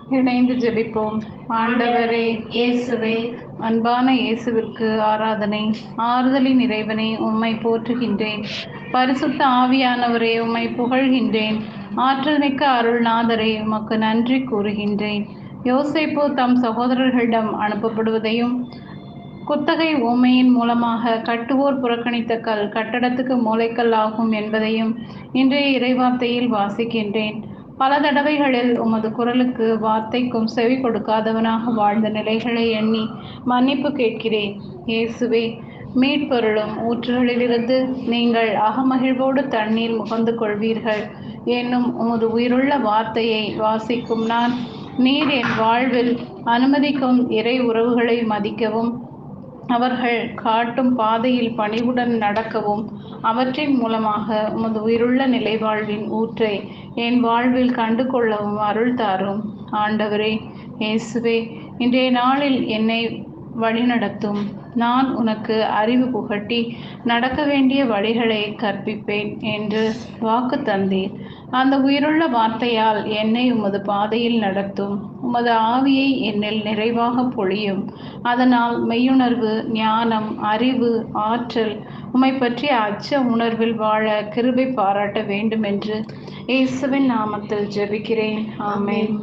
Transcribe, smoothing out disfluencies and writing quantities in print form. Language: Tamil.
இணைந்து ஜெபிப்போம். ஆண்டவரே இயேசுவே, அன்பான இயேசுவிற்கு ஆராதனை. ஆறுதலின் இறைவனே, உம்மை போற்றுகின்றேன். பரிசுத்த ஆவியானவரே, உம்மை புகழ்கின்றேன். ஆற்றல் மிக்க அருள்நாதரே, உமக்கு நன்றி கூறுகின்றேன். யோசேப்பு தம் சகோதரர்களிடம் அனுப்பப்படுவதையும் குத்தகை ஊமையின் மூலமாக கட்டுவோர் புறக்கணித்த கல் கட்டடத்துக்கு மூலைக்கல் ஆகும் என்பதையும் இன்றைய இறைவார்த்தையில் வாசிக்கின்றேன். பல தடவைகளில் உமது குரலுக்கு வார்த்தைக்கும் செவி கொடுக்காதவனாக வாழ்ந்த நிலைகளை எண்ணி மன்னிப்பு கேட்கிறேன். இயேசுவே, மீட்பொருளும் ஊற்றுகளிலிருந்து நீங்கள் அகமகிழ்வோடு தண்ணீர் முகந்து கொள்வீர்கள் என்னும் உமது உயிருள்ள வார்த்தையை வாசிக்கும் நான், நீர் என் வாழ்வில் அனுமதிக்கும் இறை உறவுகளை மதிக்கவும், அவர்கள் காட்டும் பாதையில் பணிவுடன் நடக்கவும், அவற்றின் மூலமாக உமது உயிருள்ள நிலைவாழ்வின் ஊற்றை என் வாழ்வில் கண்டு கொள்ளவும் அருள் தாரும். ஆண்டவரே இயேசுவே, இன்றைய நாளில் என்னை வழிநடத்தும். நான் உனக்கு அறிவு புகட்டி நடக்க வேண்டிய வழிகளை கற்பிப்பேன் என்று வாக்கு தந்தீர். அந்த உயிருள்ள வார்த்தையால் என்னை உமது பாதையில் நடத்தும். உமது ஆவியை என்னில் நிறைவாக பொழியும். அதனால் மெய்யுணர்வு, ஞானம், அறிவு, ஆற்றல், உம்மை பற்றிய அச்ச உணர்வில் வாழ கிருபை பாராட்ட வேண்டும் என்று இயேசுவின் நாமத்தில் ஜெபிக்கிறேன். ஆமென்.